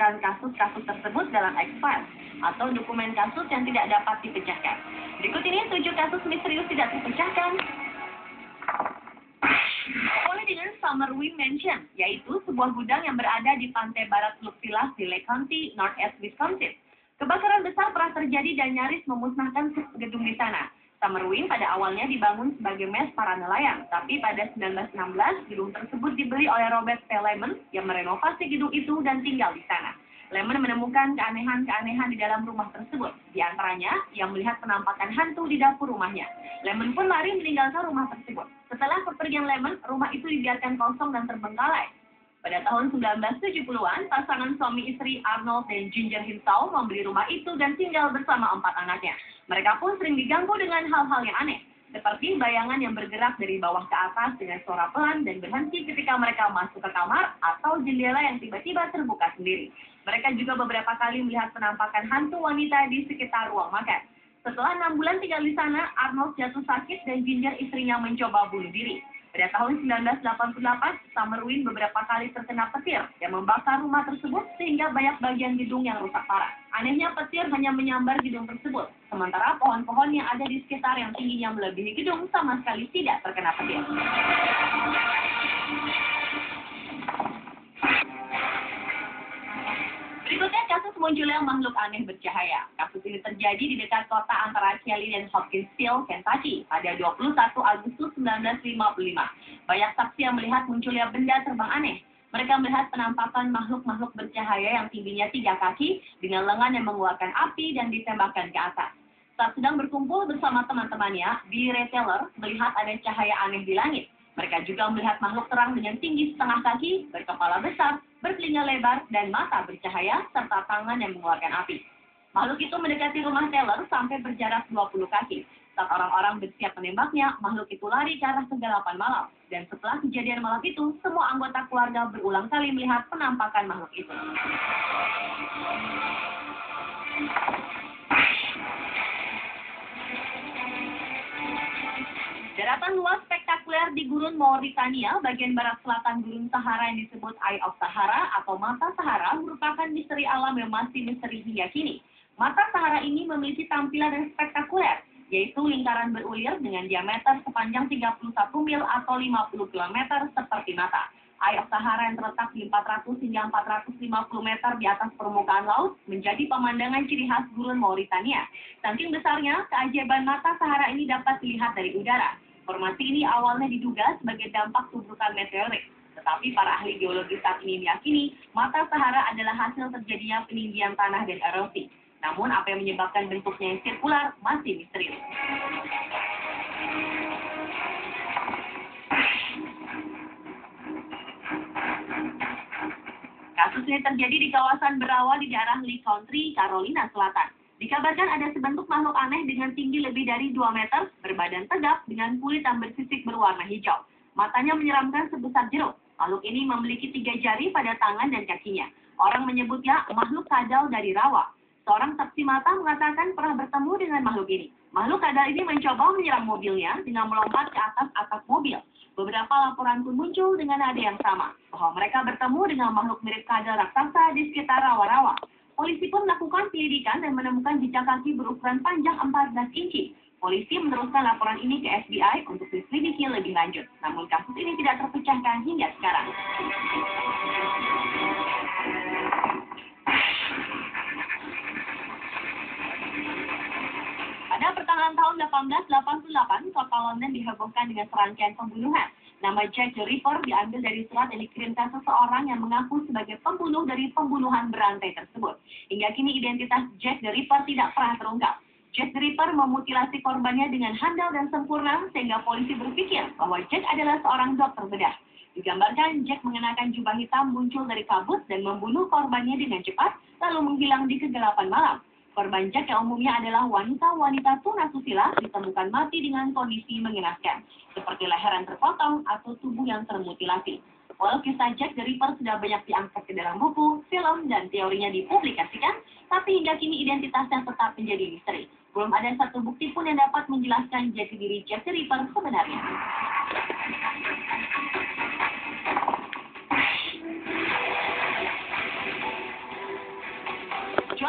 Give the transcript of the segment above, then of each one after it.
memasukkan kasus-kasus tersebut dalam X-Files atau dokumen kasus yang tidak dapat dipecahkan. Berikut ini 7 kasus misterius tidak terpecahkan. Mulai dengan Summerwin Mansion, yaitu sebuah gudang yang berada di pantai barat Teluk Silas di Lake County, Northeast Wisconsin. Kebakaran besar pernah terjadi dan nyaris memusnahkan gedung di sana. Summerwin pada awalnya dibangun sebagai mes para nelayan, tapi pada 1916 gedung tersebut dibeli oleh Robert P. Lemon yang merenovasi gedung itu dan tinggal di sana. Lemon menemukan keanehan-keanehan di dalam rumah tersebut. Di antaranya, yang melihat penampakan hantu di dapur rumahnya. Lemon pun lari meninggalkan rumah tersebut. Setelah kepergian Lemon, rumah itu dibiarkan kosong dan terbengkalai. Pada tahun 1970-an, pasangan suami istri Arnold dan Ginger Hinshaw membeli rumah itu dan tinggal bersama 4 anaknya. Mereka pun sering diganggu dengan hal-hal yang aneh, seperti bayangan yang bergerak dari bawah ke atas dengan suara pelan dan berhenti ketika mereka masuk ke kamar atau jendela yang tiba-tiba terbuka sendiri. Mereka juga beberapa kali melihat penampakan hantu wanita di sekitar ruang makan. Setelah 6 bulan tinggal di sana, Arnold jatuh sakit dan Ginger istrinya mencoba bunuh diri. Pada tahun 1988, Summerwin beberapa kali terkena petir yang membakar rumah tersebut sehingga banyak bagian gedung yang rusak parah. Anehnya petir hanya menyambar gedung tersebut, sementara pohon-pohon yang ada di sekitar yang tingginya melebihi gedung sama sekali tidak terkena petir. Berikutnya kasus munculnya makhluk aneh bercahaya. Kasus ini terjadi di dekat kota antara Kelly dan Hopkinsville, Kentucky pada 21 Agustus 1955. Banyak saksi yang melihat munculnya benda terbang aneh. Mereka melihat penampakan makhluk-makhluk bercahaya yang tingginya 3 kaki dengan lengan yang mengeluarkan api dan ditembakkan ke atas. Saat sedang berkumpul bersama teman-temannya, Billy Ray Taylor melihat ada cahaya aneh di langit. Mereka juga melihat makhluk terang dengan tinggi setengah kaki, berkepala besar, bertelinga lebar, dan mata bercahaya, serta tangan yang mengeluarkan api. Makhluk itu mendekati rumah Taylor sampai berjarak 20 kaki. Saat orang-orang bersiap menembaknya, makhluk itu lari ke arah kegelapan malam. Dan setelah kejadian malam itu, semua anggota keluarga berulang kali melihat penampakan makhluk itu. Daratan luas spektakuler di gurun Mauritania, bagian barat selatan gurun Sahara yang disebut Eye of Sahara atau Mata Sahara merupakan misteri alam yang masih misteri hingga kini. Mata Sahara ini memiliki tampilan yang spektakuler, yaitu lingkaran berulir dengan diameter sepanjang 31 mil atau 50 km seperti mata. Eye of Sahara yang terletak di 400 hingga 450 meter di atas permukaan laut menjadi pemandangan ciri khas gurun Mauritania. Saking besarnya, keajaiban Mata Sahara ini dapat dilihat dari udara. Formasi ini awalnya diduga sebagai dampak tuburan meteorit. Tetapi para ahli geologi saat ini meyakini Mata Sahara adalah hasil terjadinya peninggian tanah dan erosi. Namun apa yang menyebabkan bentuknya yang sirkular masih misterius. Kasus ini terjadi di kawasan berawal di daerah Lake Country, Carolina Selatan. Dikabarkan ada sebentuk makhluk aneh dengan tinggi lebih dari 2 meter, berbadan tegap dengan kulit yang bersisik berwarna hijau. Matanya menyeramkan sebesar jeruk. Makhluk ini memiliki 3 jari pada tangan dan kakinya. Orang menyebutnya makhluk kadal dari rawa. Seorang saksi mata mengatakan pernah bertemu dengan makhluk ini. Makhluk kadal ini mencoba menyerang mobilnya dengan melompat ke atas atap mobil. Beberapa laporan pun muncul dengan nada yang sama, bahwa mereka bertemu dengan makhluk mirip kadal raksasa di sekitar rawa-rawa. Polisi pun melakukan penyelidikan dan menemukan jejak kaki berukuran panjang 14 inci. Polisi meneruskan laporan ini ke FBI untuk diselidiki lebih lanjut. Namun kasus ini tidak terpecahkan hingga sekarang. Pada pertengahan tahun 1888, kota London dihebohkan dengan serangkaian pembunuhan. Nama Jack the Ripper diambil dari surat yang dikirimkan seseorang yang mengaku sebagai pembunuh dari pembunuhan berantai tersebut. Hingga kini identitas Jack the Ripper tidak pernah terungkap. Jack the Ripper memutilasi korbannya dengan handal dan sempurna sehingga polisi berpikir bahwa Jack adalah seorang dokter bedah. Digambarkan Jack mengenakan jubah hitam muncul dari kabut dan membunuh korbannya dengan cepat lalu menghilang di kegelapan malam. Korban Jack yang umumnya adalah wanita-wanita tunasusila ditemukan mati dengan kondisi mengenaskan, seperti leher yang terpotong atau tubuh yang termutilasi. Walau kisah Jack the Ripper sudah banyak diangkat ke dalam buku, film, dan teorinya dipublikasikan, tapi hingga kini identitasnya tetap menjadi misteri. Belum ada satu bukti pun yang dapat menjelaskan jati diri Jack the Ripper sebenarnya.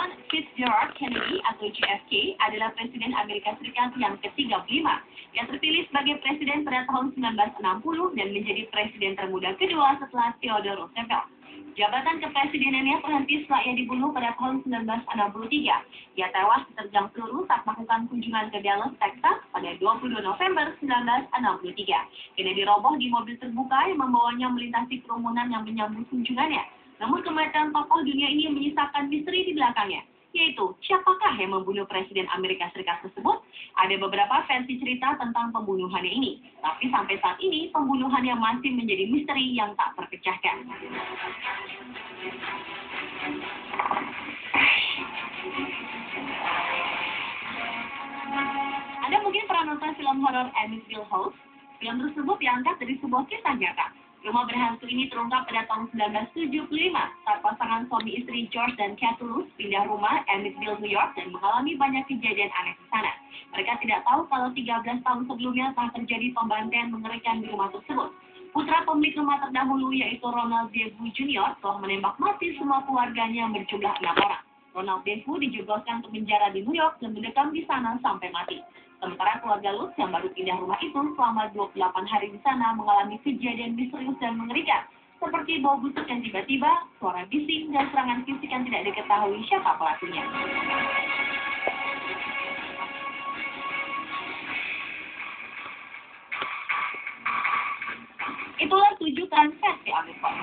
John Fitzgerald Kennedy atau JFK adalah Presiden Amerika Serikat yang ke-35. Ia terpilih sebagai presiden pada tahun 1960 dan menjadi presiden termuda kedua setelah Theodore Roosevelt. Jabatan kepresidenannya terhenti setelah ia dibunuh pada tahun 1963. Ia tewas diterjang peluru saat melakukan kunjungan ke Dallas, Texas pada 22 November 1963. Kennedy roboh di mobil terbuka yang membawanya melintasi kerumunan yang menyambut kunjungannya. Namun kematian tokoh dunia ini menyisakan misteri di belakangnya, yaitu siapakah yang membunuh Presiden Amerika Serikat tersebut? Ada beberapa versi cerita tentang pembunuhannya ini, tapi sampai saat ini pembunuhannya masih menjadi misteri yang tak terpecahkan. Anda mungkin pernah nonton film horor Amityville House? Film tersebut diangkat dari sebuah kisah nyata. Rumah berhantu ini terungkap pada tahun 1975 saat pasangan suami istri George dan Catulus pindah rumah Amityville, New York dan mengalami banyak kejadian aneh di sana. Mereka tidak tahu kalau 13 tahun sebelumnya telah terjadi pembantaian mengerikan di rumah tersebut. Putra pemilik rumah terdahulu yaitu Ronald Devu Jr. telah menembak mati semua keluarganya yang berjumlah 6 orang. Ronald Devu dijebloskan ke penjara di New York dan mendekam di sana sampai mati. Sementara keluarga Lutz yang baru pindah rumah itu selama 28 hari di sana mengalami kejadian misterius dan mengerikan, seperti bau busuk yang tiba-tiba, suara bising, dan serangan fisik yang tidak diketahui siapa pelakunya. Itulah 7 versi Omicron.